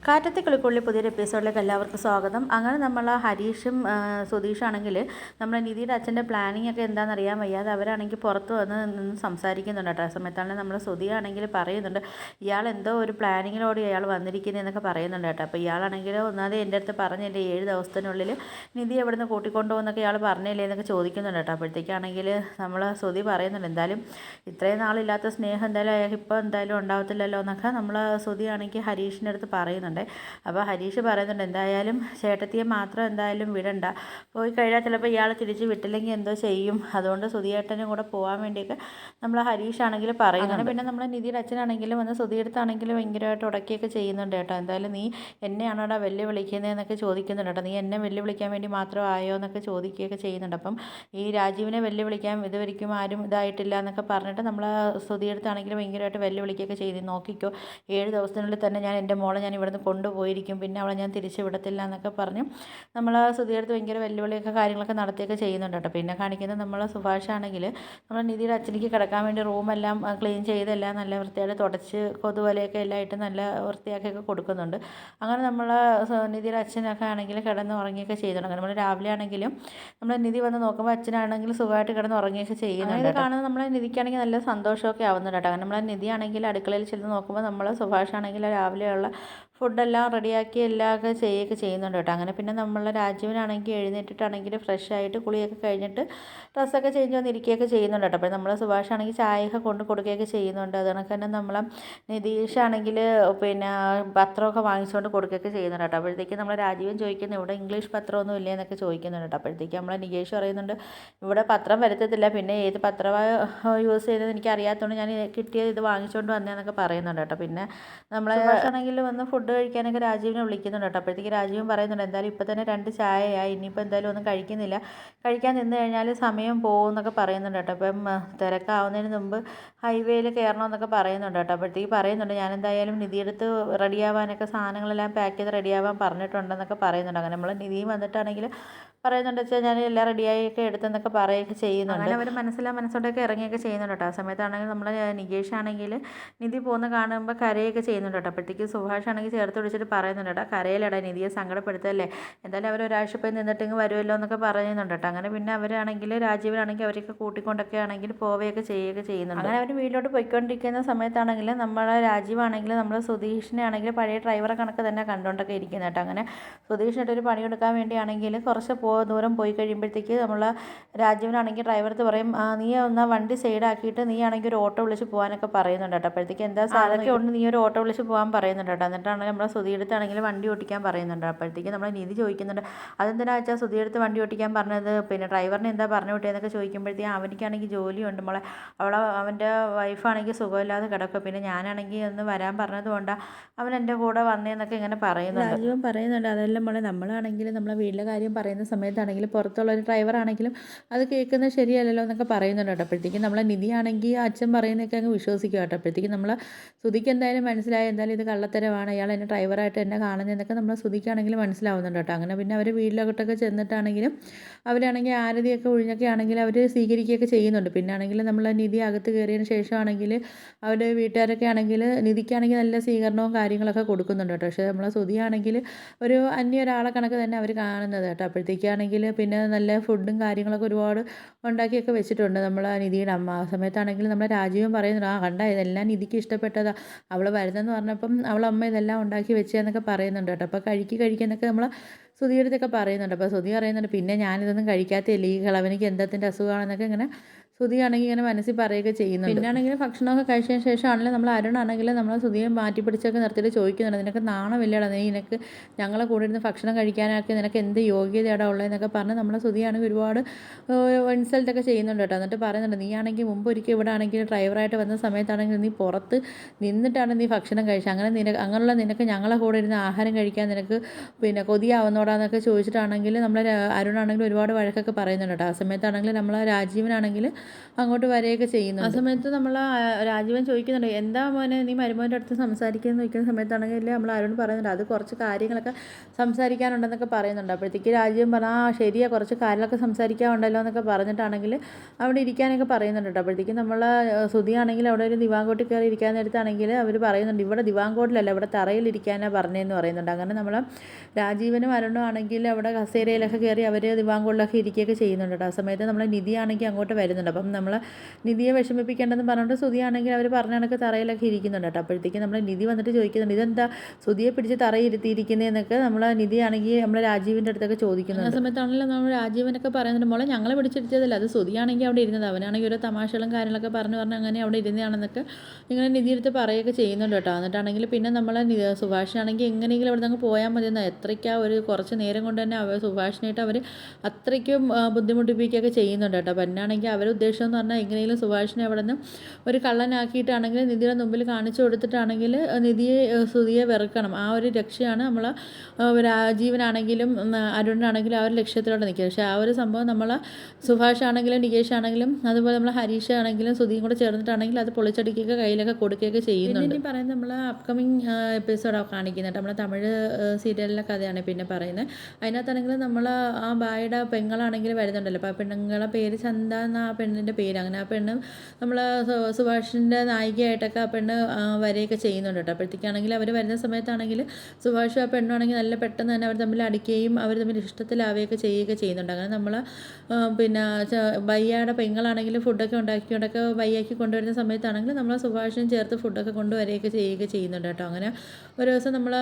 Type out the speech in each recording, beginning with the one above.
കാറ്റത്തെ കിളിക്കൊള്ളി പുതിയൊരു എപ്പിസോഡിലേക്ക് എല്ലാവർക്കും സ്വാഗതം. അങ്ങനെ നമ്മൾ ഹരീഷും സുധീഷാണെങ്കിൽ നമ്മുടെ നിധിയുടെ അച്ഛൻ്റെ പ്ലാനിങ് ഒക്കെ എന്താണെന്ന് അറിയാൻ വയ്യാതെ അവരാണെങ്കിൽ പുറത്ത് വന്ന് നിന്ന് സംസാരിക്കുന്നുണ്ട് കേട്ടോ. ആ സമയത്താണെങ്കിൽ നമ്മൾ സുധിയാണെങ്കിൽ പറയുന്നുണ്ട് ഇയാൾ എന്തോ ഒരു പ്ലാനിങ്ങിനോട് ഇയാൾ വന്നിരിക്കുന്നതെന്നൊക്കെ പറയുന്നുണ്ട് കേട്ടോ. അപ്പോൾ ഇയാളാണെങ്കിൽ ഒന്നാമത് എൻ്റെ അടുത്ത് പറഞ്ഞില്ലേ 7 ദിവസത്തിനുള്ളിൽ നിധി എവിടെ നിന്ന് കൂട്ടിക്കൊണ്ടുപോകുന്നൊക്കെ ഇയാൾ പറഞ്ഞില്ലേ എന്നൊക്കെ ചോദിക്കുന്നുണ്ട് കേട്ടോ. അപ്പോഴത്തേക്കാണെങ്കിൽ നമ്മൾ സുധി പറയുന്നുണ്ട് എന്തായാലും ഇത്രയും നാളില്ലാത്ത സ്നേഹം എന്തായാലും അയാൾക്ക് ഇപ്പോൾ എന്തായാലും ഉണ്ടാവത്തില്ലല്ലോ എന്നൊക്കെ നമ്മൾ സുധിയാണെങ്കിൽ ഹരീഷിൻ്റെ അടുത്ത് പറയുന്നുണ്ട്. അപ്പോൾ ഹരീഷ് പറയുന്നുണ്ട് എന്തായാലും ചേട്ടത്തിയെ മാത്രം എന്തായാലും വിടണ്ട, പോയി കഴിഞ്ഞാൽ ചിലപ്പോൾ ഇയാൾ തിരിച്ച് വിട്ടില്ലെങ്കിൽ എന്തോ ചെയ്യും, അതുകൊണ്ട് സുധിയേട്ടനും കൂടെ പോകാൻ വേണ്ടിയൊക്കെ നമ്മൾ ഹരീഷാണെങ്കിൽ പറയുന്നുണ്ട്. പിന്നെ നമ്മൾ നിധിയുടെ അച്ഛനാണെങ്കിലും വന്ന് സുധിയെടുത്താണെങ്കിലും ഭയങ്കരമായിട്ട് ഉടക്കിയൊക്കെ ചെയ്യുന്നുണ്ട് കേട്ടോ. എന്തായാലും നീ എന്നെയാണോടാ വെല്ലുവിളിക്കുന്നതെന്നൊക്കെ ചോദിക്കുന്നുണ്ട് കേട്ടോ. നീ എന്നെ വെല്ലുവിളിക്കാൻ വേണ്ടി മാത്രമായോ എന്നൊക്കെ ചോദിക്കുകയൊക്കെ ചെയ്യുന്നുണ്ട്. അപ്പം ഈ രാജീവിനെ വെല്ലുവിളിക്കാൻ ഇതുവരെയ്ക്കും ആരും ഇതായിട്ടില്ല എന്നൊക്കെ പറഞ്ഞിട്ട് നമ്മൾ സുധിയെടുത്താണെങ്കിലും ഭയങ്കരമായിട്ട് വെല്ലുവിളിക്കുകയൊക്കെ ചെയ്തു. നോക്കിക്കോ 7 ദിവസത്തിനുള്ളിൽ തന്നെ ഞാൻ എൻ്റെ മോളെ ഞാൻ ഇവിടുന്ന് കൊണ്ടുപോയിരിക്കും, പിന്നെ അവളെ ഞാൻ തിരിച്ച് വിടത്തില്ല എന്നൊക്കെ പറഞ്ഞ് നമ്മൾ സുധിയെടുത്ത് ഭയങ്കര വെല്ലുവിളിയൊക്കെ കാര്യങ്ങളൊക്കെ നടത്തിയൊക്കെ ചെയ്യുന്നുണ്ട് കേട്ടോ. പിന്നെ കാണിക്കുന്നത് നമ്മൾ സുഭാഷാണെങ്കിൽ നമ്മൾ നിധിയുടെ അച്ഛനിക്ക് കിടക്കാൻ വേണ്ടി റൂമെല്ലാം ക്ലീൻ ചെയ്തെല്ലാം നല്ല വൃത്തിയായിട്ട് തുടച്ച് കൊതുവലയൊക്കെ എല്ലാം ഇട്ട് നല്ല വൃത്തിയാക്കിയൊക്കെ കൊടുക്കുന്നുണ്ട്. അങ്ങനെ നമ്മൾ നിധിയുടെ അച്ഛനൊക്കെ ആണെങ്കിൽ കിടന്ന് ഉറങ്ങിയൊക്കെ ചെയ്യുന്നുണ്ട്. അങ്ങനെ നമ്മൾ രാവിലെ ആണെങ്കിലും നമ്മൾ നിധി വന്ന് നോക്കുമ്പോൾ അച്ഛനാണെങ്കിൽ സുഖമായിട്ട് കിടന്ന് ഉറങ്ങിയൊക്കെ ചെയ്യുന്നുണ്ട്. കാണുന്നത് നമ്മളെ നിധിക്കാണെങ്കിൽ നല്ല സന്തോഷമൊക്കെ ആവുന്നുണ്ട് കേട്ടോ. അങ്ങനെ നമ്മളെ നിധിയാണെങ്കിൽ അടുക്കളയിൽ ചെന്ന് നോക്കുമ്പോൾ നമ്മൾ സുഭാഷാണെങ്കിൽ രാവിലെയുള്ള ഫുഡെല്ലാം റെഡിയാക്കി എല്ലാമൊക്കെ ചെയ്യുകയൊക്കെ ചെയ്യുന്നുണ്ട് കേട്ടോ. അങ്ങനെ പിന്നെ നമ്മൾ രാജീവനാണെങ്കിൽ എഴുന്നേറ്റിട്ടാണെങ്കിൽ ഫ്രഷ് ആയിട്ട് കുളിയൊക്കെ കഴിഞ്ഞിട്ട് ഡ്രസ്സൊക്കെ ചേഞ്ച് വന്നിരിക്കുകയൊക്കെ ചെയ്യുന്നുണ്ട് കേട്ടോ. അപ്പോൾ നമ്മൾ സുഭാഷാണെങ്കിൽ ചായയൊക്കെ കൊണ്ട് കൊടുക്കുകയൊക്കെ ചെയ്യുന്നുണ്ട്. അതുകണക്ക് തന്നെ നമ്മൾ നിതീഷാണെങ്കിൽ പിന്നെ പത്രമൊക്കെ വാങ്ങിച്ചുകൊണ്ട് കൊടുക്കുകയൊക്കെ ചെയ്യുന്നുണ്ട് കേട്ടോ. അപ്പോഴത്തേക്ക് നമ്മൾ രാജീവൻ ചോദിക്കുന്നത് ഇവിടെ ഇംഗ്ലീഷ് പത്രമൊന്നും ഇല്ലേ എന്നൊക്കെ ചോദിക്കുന്നുണ്ട് കേട്ടോ. അപ്പോഴത്തേക്ക് നമ്മൾ നികേഷ് പറയുന്നുണ്ട് ഇവിടെ പത്രം വരുത്തത്തില്ല, പിന്നെ ഏത് പത്രമാണ് യൂസ് ചെയ്തത് എനിക്ക് അറിയാത്തതുകൊണ്ട് ഞാൻ കിട്ടിയത് ഇത് വാങ്ങിച്ചുകൊണ്ട് വന്നതെന്നൊക്കെ പറയുന്നുണ്ട് കേട്ടോ. പിന്നെ നമ്മൾ ആണെങ്കിൽ വന്ന് ഫുഡ് കഴിക്കാനൊക്കെ രാജീവിനെ വിളിക്കുന്നുണ്ട് കേട്ടോ. അപ്പോഴത്തേക്ക് രാജീവൻ പറയുന്നുണ്ട് എന്തായാലും ഇപ്പോൾ തന്നെ 2 ചായയായി, ഇനിയിപ്പോൾ എന്തായാലും ഒന്നും കഴിക്കുന്നില്ല, കഴിക്കാൻ നിന്ന് കഴിഞ്ഞാൽ സമയം പോകും എന്നൊക്കെ പറയുന്നുണ്ട് കേട്ടോ. അപ്പം തിരക്കാവുന്നതിന് മുമ്പ് ഹൈവേയിൽ കയറണമെന്നൊക്കെ പറയുന്നുണ്ട് കേട്ടോ. അപ്പോഴത്തേക്ക് പറയുന്നുണ്ട് ഞാൻ എന്തായാലും നിധിയെടുത്ത് റെഡിയാവാനൊക്കെ സാധനങ്ങളെല്ലാം പാക്ക് ചെയ്ത് റെഡിയാവാൻ പറഞ്ഞിട്ടുണ്ടെന്നൊക്കെ പറയുന്നുണ്ട്. അങ്ങനെ നമ്മൾ നിധിയും വന്നിട്ടാണെങ്കിൽ പറയുന്നുണ്ട് വെച്ചാൽ ഞാൻ എല്ലാം റെഡിയായൊക്കെ എടുത്തെന്നൊക്കെ പറയുകയൊക്കെ ചെയ്യുന്നുണ്ട്. അങ്ങനെ അവർ മനസ്സോടെയൊക്കെ ഇറങ്ങിയൊക്കെ ചെയ്യുന്നുണ്ട് കേട്ടോ. ആ സമയത്താണെങ്കിൽ നമ്മൾ നികേഷ് ആണെങ്കിൽ നിധി പോകുന്ന കാണുമ്പോൾ കരയൊക്കെ ചെയ്യുന്നുണ്ട് കേട്ടോ. അപ്പോഴത്തേക്ക് സുഭാഷ് ആണെങ്കിൽ ചേർത്ത് വിളിച്ചിട്ട് പറയുന്നുണ്ട് കേട്ടോ കരയിലടാ, നിധിയെ സങ്കടപ്പെടുത്തല്ലേ, എന്തായാലും അവർ ഒരാഴ്ച പോയി നിന്നിട്ടെങ്കിൽ വരുമല്ലോ എന്നൊക്കെ പറയുന്നുണ്ട് കേട്ടോ. അങ്ങനെ പിന്നെ അവരാണെങ്കിൽ രാജീവനാണെങ്കിൽ അവരൊക്കെ കൂട്ടിക്കൊണ്ടൊക്കെ ആണെങ്കിൽ പോവുകയൊക്കെ ചെയ്യുകയൊക്കെ ചെയ്യുന്നുണ്ട്. അങ്ങനെ അവർ വീട്ടിലോട്ട് പോയിക്കൊണ്ടിരിക്കുന്ന സമയത്താണെങ്കിൽ നമ്മളെ രാജീവാണെങ്കിൽ നമ്മൾ സുധീഷിനെ ആണെങ്കിൽ പഴയ ഡ്രൈവറെ കണക്ക് തന്നെ കണ്ടുകൊണ്ടൊക്കെ ഇരിക്കുന്നത് കേട്ടോ. അങ്ങനെ സുധീഷിനായിട്ട് ഒരു പണി കൊടുക്കാൻ വേണ്ടിയാണെങ്കിൽ കുറച്ച് ദൂരം പോയി കഴിയുമ്പോഴത്തേക്ക് നമ്മൾ രാജീവനാണെങ്കിൽ ഡ്രൈവർക്ക് പറയും നീ ഒന്ന് വണ്ടി സൈഡാക്കിയിട്ട് നീ ആണെങ്കിൽ ഒരു ഓട്ടോ വിളിച്ച് പോകാനൊക്കെ പറയുന്നുണ്ട് കേട്ടോ. അപ്പോഴത്തേക്ക് എന്താ സാധനമൊക്കെ ഉണ്ട്, നീ ഒരു ഓട്ടോ വിളിച്ച് പോകാൻ പറയുന്നുണ്ട് കേട്ടോ. എന്നിട്ടാണ് നമ്മളെ സുധിയെടുത്താണെങ്കിൽ വണ്ടി ഓടിക്കാൻ പറയുന്നുണ്ട്. അപ്പോഴത്തേക്ക് നമ്മൾ നിധി ചോദിക്കുന്നുണ്ട് അതെന്തിനാ വെച്ചാൽ സുധിയെടുത്ത് വണ്ടി ഓടിക്കാൻ പറഞ്ഞത്, പിന്നെ ഡ്രൈവറിനെ എന്താ പറഞ്ഞു വിട്ടേന്നൊക്കെ ചോദിക്കുമ്പോഴത്തേക്ക് അവനിക്കാണെങ്കിൽ ജോലിയുണ്ട് മോളെ, അവൻ്റെ വൈഫാണെങ്കിൽ സുഖമില്ലാതെ കിടക്കുക, പിന്നെ ഞാനാണെങ്കിൽ ഒന്ന് വരാൻ പറഞ്ഞതുകൊണ്ടാണ് അവൻ എൻ്റെ കൂടെ വന്നേന്നൊക്കെ ഇങ്ങനെ പറയുന്നുണ്ട്. രാജീവൻ പറയുന്നുണ്ട് അതെല്ലാം മോളെ നമ്മളാണെങ്കിലും നമ്മളെ വീട്ടിലെ കാര്യം പറയുന്ന സമയത്താണെങ്കിലും പുറത്തുള്ള ഒരു ഡ്രൈവറാണെങ്കിലും അത് കേൾക്കുന്നത് ശരിയല്ലല്ലോ എന്നൊക്കെ പറയുന്നുണ്ട് കേട്ടോ. അപ്പോഴത്തേക്കും നമ്മളെ നിധിയാണെങ്കിൽ അച്ഛൻ പറയുന്നതൊക്കെ അങ്ങ് വിശ്വസിക്കുക കേട്ടോ. അപ്പോഴത്തേക്കും നമ്മൾ സുധിക്ക് എന്തായാലും മനസ്സിലായി എന്തായാലും ഇത് കള്ളത്തരമാണ്, അയാൾ എന്നെ ഡ്രൈവറായിട്ട് എന്നെ കാണുന്നതെന്നൊക്കെ നമ്മൾ സുധിക്കാണെങ്കിൽ മനസ്സിലാവുന്നുണ്ട് കേട്ടോ. അങ്ങനെ പിന്നെ അവർ വീട്ടിലോട്ടൊക്കെ ചെന്നിട്ടാണെങ്കിലും അവരാണെങ്കിൽ ആരതിയൊക്കെ ഒഴിഞ്ഞൊക്കെ ആണെങ്കിൽ അവർ സ്വീകരിക്കുകയൊക്കെ ചെയ്യുന്നുണ്ട്. പിന്നെ ആണെങ്കിൽ നമ്മൾ നിധി അകത്ത് കയറിയതിന് ശേഷമാണെങ്കിൽ അവരുടെ വീട്ടുകാരൊക്കെ ആണെങ്കിൽ നിധിക്കാണെങ്കിൽ നല്ല സ്വീകരണവും കാര്യങ്ങളൊക്കെ കൊടുക്കുന്നുണ്ട് കേട്ടോ. പക്ഷേ നമ്മളെ സുധിയാണെങ്കിൽ ഒരു ഒരാളെ കണക്ക് തന്നെ അവർ കാണുന്നത് കേട്ടോ. അപ്പോഴത്തേക്കാണെങ്കിൽ പിന്നെ നല്ല ഫുഡും കാര്യങ്ങളൊക്കെ ഒരുപാട് ഉണ്ടാക്കിയൊക്കെ വെച്ചിട്ടുണ്ട് നമ്മൾ നിധിയുടെ അമ്മ. ആ സമയത്താണെങ്കിൽ നമ്മൾ രാജീവൻ പറയുന്നുണ്ട് കണ്ട ഇതെല്ലാം നിധിക്ക് ഇഷ്ടപ്പെട്ടതാണ്, അവൾ വരുന്നതെന്ന് പറഞ്ഞപ്പം അവളമ്മ ഇതെല്ലാം ഉണ്ടാക്കി വെച്ചതെന്നൊക്കെ പറയുന്നുണ്ട് കേട്ടോ. അപ്പോൾ കഴിക്കുന്നൊക്കെ നമ്മൾ സുധിയെടുത്തൊക്കെ പറയുന്നുണ്ട്. അപ്പോൾ സുധി പറയുന്നുണ്ട് പിന്നെ ഞാനിതൊന്നും കഴിക്കാത്തതല്ലേ, ഈ കിളവനിക്ക് എന്തത്തിൻ്റെ അസുഖമാണെന്നൊക്കെ ഇങ്ങനെ സുധിയാണെങ്കിൽ ഇങ്ങനെ മനസ്സിൽ പറയുകയൊക്കെ ചെയ്യുന്നുണ്ട്. പിന്നാണെങ്കിൽ ഭക്ഷണമൊക്കെ കഴിച്ചതിന് ശേഷമാണെങ്കിലും നമ്മൾ അരുണാണെങ്കിലും നമ്മൾ സുധിയെ മാറ്റി പിടിച്ചൊക്കെ നിർത്തിയിട്ട് ചോദിക്കുന്നുണ്ട് നിനക്ക് നാണമില്ലടാ, നിനക്ക് ഞങ്ങളെ കൂടെ ഇരുന്ന് ഭക്ഷണം കഴിക്കാനൊക്കെ നിനക്ക് എന്ത് യോഗ്യതയാടാ ഉള്ളതെന്നൊക്കെ പറഞ്ഞ് നമ്മളെ സുധിയാണെങ്കിൽ ഒരുപാട് ഇൻസൾട്ടൊക്കെ ചെയ്യുന്നുണ്ട് കേട്ടോ. എന്നിട്ട് പറയുന്നുണ്ട് നീ ആണെങ്കിൽ മുമ്പ് ഒരിക്കൽ ഇവിടെ ആണെങ്കിൽ ഡ്രൈവറായിട്ട് വന്ന സമയത്താണെങ്കിൽ നീ പുറത്ത് നിന്നിട്ടാണ് നീ ഭക്ഷണം കഴിച്ചത്, അങ്ങനെയുള്ള നിനക്ക് ഞങ്ങളെ കൂടെ ഇരുന്ന് ആഹാരം കഴിക്കാൻ നിനക്ക് പിന്നെ കൊതിയാവുന്നോടാന്നൊക്കെ ചോദിച്ചിട്ടാണെങ്കിൽ നമ്മൾ അരുണാണെങ്കിൽ ഒരുപാട് വഴക്കൊക്കെ പറയുന്നുണ്ട് കേട്ടോ. ആ സമയത്താണെങ്കിൽ നമ്മൾ രാജീവനാണെങ്കിൽ അങ്ങോട്ട് വരികയൊക്കെ ചെയ്യുന്നു. ആ സമയത്ത് നമ്മൾ രാജീവൻ ചോദിക്കുന്നുണ്ട്, എന്താ മോനെ നീ മരുമോൻ്റെ അടുത്ത് സംസാരിക്കുന്നത് ചോദിക്കുന്ന സമയത്താണെങ്കിൽ നമ്മൾ അരുൺ പറയുന്നുണ്ട്, അത് കുറച്ച് കാര്യങ്ങളൊക്കെ സംസാരിക്കാനുണ്ടെന്നൊക്കെ പറയുന്നുണ്ട്. അപ്പോഴത്തേക്ക് രാജീവൻ പറഞ്ഞാൽ ശരിയാ, കുറച്ച് കാര്യങ്ങളൊക്കെ സംസാരിക്കാനുണ്ടല്ലോ എന്നൊക്കെ പറഞ്ഞിട്ടാണെങ്കിൽ അവിടെ ഇരിക്കാനൊക്കെ പറയുന്നുണ്ട് കേട്ടോ. അപ്പോഴത്തേക്ക് നമ്മൾ ശ്രുതിയാണെങ്കിൽ അവിടെ ഒരു ദിവാങ്കോട്ടിൽ കയറി ഇരിക്കാൻ നേരത്താണെങ്കിൽ അവർ പറയുന്നുണ്ട്, ഇവിടെ ദിവാങ്കോട്ടിലല്ല ഇവിടെ തറയിലിരിക്കാനാണ് പറഞ്ഞതെന്ന് പറയുന്നുണ്ട്. അങ്ങനെ നമ്മൾ രാജീവനും അരുണും ആണെങ്കിൽ അവിടെ കസേരയിലൊക്കെ കയറി അവർ ദിവാങ്കോട്ടിലൊക്കെ ഇരിക്കുകയൊക്കെ ചെയ്യുന്നുണ്ട് കേട്ടോ. ആ സമയത്ത് നമ്മൾ നിധിയാണെങ്കിൽ അങ്ങോട്ട് വരുന്നുണ്ട്. അപ്പം നമ്മൾ നിധിയെ വിഷമിപ്പിക്കേണ്ടെന്ന് പറഞ്ഞുകൊണ്ട് ശ്രുതിയാണെങ്കിൽ അവർ പറഞ്ഞ കണക്ക് തറയിലൊക്കെ ഇരിക്കുന്നുണ്ട് കേട്ടോ. അപ്പോഴത്തേക്ക് നമ്മൾ നിധി വന്നിട്ട് ചോദിക്കുന്നുണ്ട്, ഇതെന്താ ശ്രുതിയെ പിടിച്ച് തറയിരുത്തിയിരിക്കുന്നതെന്നൊക്കെ നമ്മൾ നിധിയാണെങ്കിൽ നമ്മൾ രാജീവിൻ്റെ അടുത്തൊക്കെ ചോദിക്കുന്നുണ്ട്. ആ സമയത്താണല്ലോ നമ്മൾ രാജീവനൊക്കെ പറയുന്നുണ്ട്, മോളെ ഞങ്ങളെ പിടിച്ചെടുത്തതല്ല, അത് ശ്രുതിയാണെങ്കിൽ അവിടെ ഇരുന്നത്, അവനാണെങ്കിൽ ഓരോ തമാശകളും കാര്യങ്ങളൊക്കെ പറഞ്ഞ് അങ്ങനെ അവിടെ ഇരുന്നതാണെന്നൊക്കെ ഇങ്ങനെ നിധി എടുത്ത് പറയുകയൊക്കെ ചെയ്യുന്നുണ്ട് കേട്ടോ. എന്നിട്ടാണെങ്കിൽ പിന്നെ നമ്മൾ സുഭാഷിനാണെങ്കിൽ എങ്ങനെയെങ്കിലും അവിടെ നിന്ന് പോയാൽ മതിയെന്ന് എത്രയ്ക്കാണ് ഒരു കുറച്ച് നേരം കൊണ്ട് തന്നെ സുഭാഷിനായിട്ട് അവർ അത്രയ്ക്കും ബുദ്ധിമുട്ടിപ്പിക്കുകയൊക്കെ ചെയ്യുന്നുണ്ട് കേട്ടോ. പെണ്ണാണെങ്കിൽ അവരുടെ ഉദ്ദേശം എന്ന് പറഞ്ഞാൽ എങ്ങനെയെങ്കിലും സുഭാഷിനെ അവിടെ നിന്ന് ഒരു കള്ളനാക്കിയിട്ടാണെങ്കിൽ നിധിയുടെ മുമ്പിൽ കാണിച്ചു കൊടുത്തിട്ടാണെങ്കിൽ ശ്രുതിയെ വെറുക്കണം. ആ ഒരു ലക്ഷ്യമാണ് നമ്മൾ രാജീവനാണെങ്കിലും അരുണിനാണെങ്കിലും ആ ഒരു ലക്ഷ്യത്തിലോട്ട് നിൽക്കുക. പക്ഷേ ആ ഒരു സംഭവം നമ്മൾ സുഭാഷ് ആണെങ്കിലും നികേഷ് ആണെങ്കിലും അതുപോലെ നമ്മൾ ഹരീഷ് ആണെങ്കിലും ശ്രുതിയും കൂടെ ചേർന്നിട്ടാണെങ്കിൽ അത് പൊളിച്ചടിക്കുകയൊക്കെ കയ്യിലൊക്കെ കൊടുക്കുകയൊക്കെ ചെയ്യുന്നുണ്ട്. ഇനി പറയുന്നത് നമ്മൾ അപ്കമിങ് എപ്പിസോഡാണ് കാണിക്കുന്നത്. നമ്മൾ തമിഴ് സീരിയലിലെ കഥയാണ് പിന്നെ പറയുന്നത്. അതിനകത്താണെങ്കിൽ നമ്മൾ ആ ബായുടെ പെങ്ങളാണെങ്കിൽ വരുന്നുണ്ടല്ലോ. അപ്പോൾ ആ പെണ്ണുങ്ങളെ പേര് ചന്ത എന്ന ആ പെണ്ണിൻ്റെ പേര്. അങ്ങനെ ആ പെണ്ണ് നമ്മൾ സുഭാഷിൻ്റെ നായികയായിട്ടൊക്കെ ആ പെണ്ണ് വരികയൊക്കെ ചെയ്യുന്നുണ്ട് കേട്ടോ. അപ്പോഴത്തേക്കാണെങ്കിൽ അവർ വരുന്ന സമയത്താണെങ്കിൽ സുഭാഷും ആ പെണ്ണാണെങ്കിൽ നല്ല പെട്ടെന്ന് തന്നെ അവർ തമ്മിൽ അടിക്കുകയും അവർ തമ്മിൽ ഇഷ്ടത്തിലാവുകയൊക്കെ ചെയ്യുകയൊക്കെ ചെയ്യുന്നുണ്ട്. അങ്ങനെ നമ്മൾ പിന്നെ ബയ്യയുടെ പെങ്ങളാണെങ്കിൽ ഫുഡൊക്കെ ഉണ്ടാക്കിക്കൊണ്ടൊക്കെ ബയ്യാക്കി കൊണ്ടുവരുന്ന സമയത്താണെങ്കിൽ നമ്മൾ സുഭാഷിനും ചേർത്ത് ഫുഡൊക്കെ കൊണ്ടുവരികയൊക്കെ ചെയ്യുകയൊക്കെ ചെയ്യുന്നുണ്ട് കേട്ടോ. അങ്ങനെ ഒരു ദിവസം നമ്മൾ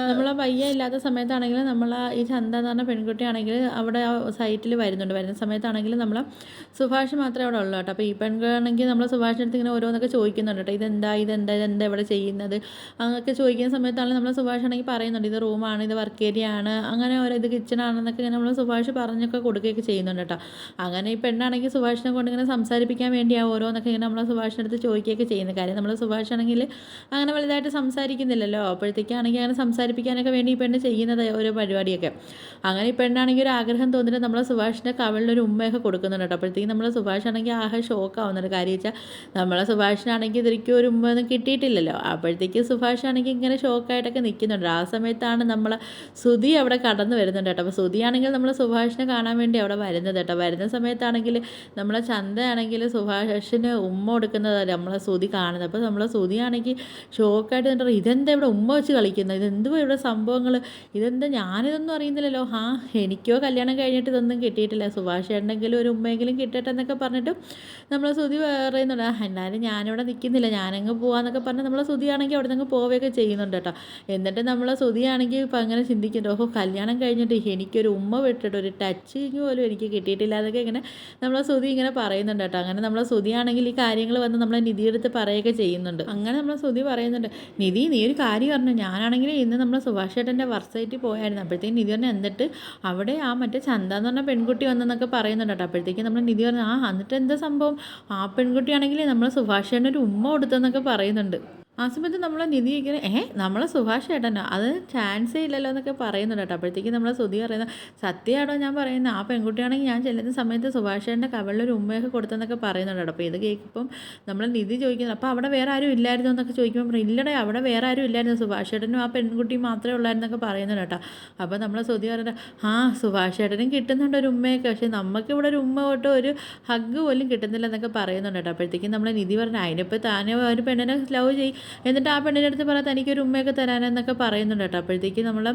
ബയ്യ ഇല്ലാത്ത സമയത്താണെങ്കിൽ നമ്മൾ ഈ ചന്ത എന്ന് പറഞ്ഞ പെൺകുട്ടിയാണെങ്കിൽ അവിടെ ആ സൈറ്റിൽ വരുന്ന സമയത്താണെങ്കിൽ നമ്മൾ സുഭാഷ് മാത്രമേ അവിടെ ഉള്ളൂ കേട്ടോ. അപ്പോൾ ഈ പെൺകുട്ടിയാണെങ്കിൽ നമ്മൾ സുഭാഷിൻ്റെ അടുത്ത് ഇങ്ങനെ ഓരോന്നൊക്കെ ചോദിക്കുന്നുണ്ട് കേട്ടോ. ഇതെന്താ ഇവിടെ ചെയ്യുന്നത് അങ്ങനെയൊക്കെ ചോദിക്കുന്ന സമയത്താണെങ്കിൽ നമ്മൾ സുഭാഷ് ആണെങ്കിൽ പറയുന്നുണ്ട്, ഇത് റൂമാണ്, ഇത് വർക്ക് ഏരിയ ആണ്, അങ്ങനെ ഇത് കിച്ചണാണെന്നൊക്കെ ഇങ്ങനെ നമ്മൾ സുഭാഷ് പറഞ്ഞൊക്കെ കൊടുക്കുകയൊക്കെ ചെയ്യുന്നുണ്ട് കേട്ടോ. അങ്ങനെ ഈ പെണ്ണാണെങ്കിൽ സുഭാഷിനെ കൊണ്ട് ഇങ്ങനെ സംസാരിപ്പിക്കാൻ വേണ്ടിയാണ് ഓരോന്നൊക്കെ ഇങ്ങനെ നമ്മൾ സുഭാഷിൻ്റെ അടുത്ത് ചോദിക്കുകയൊക്കെ ചെയ്യുന്നത്. കാര്യം നമ്മൾ സുഭാഷ് ആണെങ്കിൽ അങ്ങനെ വലുതായിട്ട് സംസാരിക്കുന്നില്ലല്ലോ. അപ്പോഴത്തേക്കാണെങ്കിൽ അങ്ങനെ സംസാരിപ്പിക്കാനൊക്കെ വേണ്ടി ഈ പെണ്ണ് ചെയ്യുന്നത് ഓരോ പരിപാടിയൊക്കെ. അങ്ങനെ ഈ പെണ്ണാണെങ്കിൽ ഒരു ആഗ്രഹം തോന്നിയിട്ട് നമ്മൾ സുഭാഷിൻ്റെ കവളിലൊരു ഉമ്മയൊക്കെ കൊടുക്കുന്നുണ്ട് കേട്ടോ. അപ്പോഴത്തേക്കും നമ്മൾ സുഭാഷ് ആണെങ്കിൽ ആകെ ഷോക്കാവുന്നുണ്ട്. കാര്യം വെച്ചാൽ നമ്മളെ സുഭാഷിനാണെങ്കിൽ ഇതിരിക്കും ഒരു ഉമ്മയൊന്നും കിട്ടിയിട്ടില്ലല്ലോ. അപ്പോഴത്തേക്ക് സുഭാഷ് ആണെങ്കിൽ ഇങ്ങനെ ഷോക്കായിട്ടൊക്കെ നിൽക്കുന്നുണ്ട്. ആ സമയത്താണ് നമ്മൾ ശ്രുതി അവിടെ കടന്നു വരുന്നുണ്ട് കേട്ടോ. അപ്പോൾ ശ്രുതിയാണെങ്കിൽ നമ്മൾ സുഭാഷിനെ കാണാൻ വേണ്ടി അവിടെ വരുന്നത് കേട്ടോ. വരുന്ന സമയത്താണെങ്കിൽ നമ്മളെ ചന്തയാണെങ്കിൽ സുഭാഷിന് ഉമ്മ കൊടുക്കുന്നത് നമ്മളെ ശ്രുതി കാണുന്നത്. അപ്പോൾ നമ്മളെ ശ്രുതിയാണെങ്കിൽ ഷോക്കായിട്ട് നിന്നിട്ട്, ഇതെന്താ ഇവിടെ ഉമ്മ വെച്ച് കളിക്കുന്നത്, ഇതെന്തുവാ ഇവിടെ സംഭവങ്ങൾ, ഇതെന്താ ഞാനിതൊന്നും അറിയുന്നില്ലല്ലോ, എനിക്കോ കല്യാണം കഴിഞ്ഞിട്ട് ഇതൊന്നും കിട്ടിയിട്ടില്ല, സുഭാഷ് ഉണ്ടെങ്കിലും ഒരു ഉമ്മയെങ്കിലും കിട്ടട്ടെ എന്നൊക്കെ പറഞ്ഞിട്ട് നമ്മളെ ശ്രുതി പറയുന്നുണ്ട്. എന്നാലും ഞാനിവിടെ നിൽക്കുന്നില്ല, ഞാനങ്ങ് പോകാമെന്നൊക്കെ പറഞ്ഞ് നമ്മളെ ശ്രുതിയാണെങ്കിൽ അവിടെ നിന്ന് പോവുകയൊക്കെ ചെയ്യുന്നുണ്ട് കേട്ടോ. എന്നിട്ട് നമ്മളെ ശ്രുതിയാണെങ്കിൽ ഇപ്പം അങ്ങനെ ചിന്തിക്കുന്നുണ്ട്, കല്യാണം കഴിഞ്ഞിട്ട് എനിക്കൊരു ഉമ്മ വിട്ടിട്ട് ഒരു ടച്ചിങ് പോലും എനിക്ക് കിട്ടിയിട്ടില്ല എന്നൊക്കെ ഇങ്ങനെ നമ്മളെ ശ്രുതി ഇങ്ങനെ പറയുന്നുണ്ട് കേട്ടോ. അങ്ങനെ നമ്മളെ ശ്രുതിയാണെങ്കിൽ ഈ കാര്യങ്ങൾ വന്ന് നമ്മളെ നിധിയെടുത്ത് പറയുകയൊക്കെ ചെയ്യുന്നുണ്ട്. അങ്ങനെ നമ്മളെ ശ്രുതി പറയുന്നുണ്ട്, നിധി നീ ഒരു കാര്യം പറഞ്ഞു, ഞാനാണെങ്കിൽ ഇന്ന് നമ്മളെ സുഭാഷ് ചേട്ടൻ്റെ വർക്ക് സൈറ്റിൽ പോയായിരുന്നു. അപ്പോഴത്തേക്കും നിധി പറഞ്ഞു, എന്നിട്ട് അവിടെ ആ മറ്റേ ചന്ത എന്ന് പറഞ്ഞ പെൺകുട്ടി വന്നെന്നൊക്കെ പറയുന്നുണ്ട് കേട്ടോ. അപ്പോഴത്തേക്കും നമ്മൾ നിധി പറഞ്ഞു, എന്നിട്ട് എന്താ സംഭവം, ആ പെൺകുട്ടിയാണെങ്കിൽ നമ്മളെ സുഭാഷ് ചേട്ടൻ ഒരു ഉമ്മ കൊടുത്തെന്നൊക്കെ പറയുന്നുണ്ട്. ആ സമയത്ത് നമ്മൾ നിധി ഇങ്ങനെ നമ്മളെ സുഭാഷ് ചേട്ടനോ, അത് ചാൻസേ ഇല്ലല്ലോ എന്നൊക്കെ പറയുന്നുണ്ട് കേട്ടോ. അപ്പോഴത്തേക്കും നമ്മളെ ശ്രുതി പറയുന്നത്, സത്യമാണോ ഞാൻ പറയുന്നത്, ആ പെൺകുട്ടിയാണെങ്കിൽ ഞാൻ ചെല്ലുന്ന സമയത്ത് സുഭാഷ് ചേട്ടൻ്റെ കവളിലൊരു ഉമ്മയൊക്കെ കൊടുത്തെന്നൊക്കെ പറയുന്നുണ്ട് കേട്ടോ. അപ്പോൾ ഇത് കേൾക്കുമ്പം നമ്മൾ നിധി ചോദിക്കുന്നത്, അപ്പോൾ അവിടെ വേറെ ആരും ഇല്ലായിരുന്നു എന്നൊക്കെ ചോദിക്കുമ്പോൾ, ഇല്ലടേ അവിടെ വേറെ ആരും ഇല്ലായിരുന്നു, സുഭാഷ് ചേട്ടനും ആ പെൺകുട്ടിയും മാത്രമേ ഉള്ളായിരുന്നൊക്കെ പറയുന്നുണ്ട് കേട്ടോ. അപ്പോൾ നമ്മളെ ശ്രുതി പറയുന്നത്, സുഭാഷ് ചേട്ടനും കിട്ടുന്നുണ്ട് ഒരു ഉമ്മയൊക്കെ, പക്ഷേ നമുക്കിവിടെ ഒരു ഉമ്മ തൊട്ട് ഒരു ഹഗ് പോലും കിട്ടുന്നില്ല എന്നൊക്കെ പറയുന്നുണ്ട് കേട്ടോ. അപ്പോഴത്തേക്കും നമ്മളെ നിധി പറഞ്ഞു, അതിനിപ്പോൾ താനെ ഒരു പെണ്ണിനെ ലവ് ചെയ്യും, എന്നിട്ട് ആ പെണ്ണിൻ്റെ അടുത്ത് പറയാം തനിക്കൊരു ഉമ്മയൊക്കെ തരാനെന്നൊക്കെ പറയുന്നുണ്ട് കേട്ടോ. അപ്പോഴത്തേക്ക് നമ്മൾ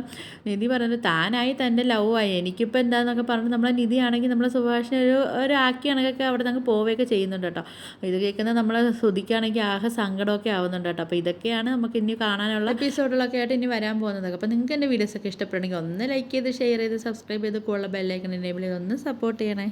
നിധി പറയുന്നത്, താനായി തൻ്റെ ലവ് ആയി, എനിക്കിപ്പോൾ എന്താണെന്നൊക്കെ പറഞ്ഞിട്ട് നമ്മളെ നിധിയാണെങ്കിൽ നമ്മളെ സുഭാഷിനെ ഒരു ആക്കി കണക്കൊക്കെ അവിടെ നിന്ന് പോവുകയൊക്കെ ചെയ്യുന്നുണ്ട് കേട്ടോ. ഇത് കേൾക്കുന്നത് നമ്മളെ ശ്രുതിക്കാണെങ്കിൽ ആകെ സങ്കടമൊക്കെ ആവുന്നുണ്ട് കേട്ടോ. അപ്പോൾ ഇതൊക്കെയാണ് നമുക്ക് ഇനി കാണാനുള്ള എപ്പിസോഡുകളൊക്കെ ആയിട്ട് ഇനി വരാൻ പോകുന്നത്. അപ്പോൾ നിങ്ങൾക്ക് എൻ്റെ വീഡിയോസൊക്കെ ഇഷ്ടപ്പെടുന്നെങ്കിൽ ഒന്ന് ലൈക്ക് ചെയ്ത് ഷെയർ ചെയ്ത് സബ്സ്ക്രൈബ് ചെയ്ത് കൂടുതൽ ബെല്ലൈക്കൺ എനേബിൾ ചെയ്ത് ഒന്ന് സപ്പോർട്ട് ചെയ്യണേ.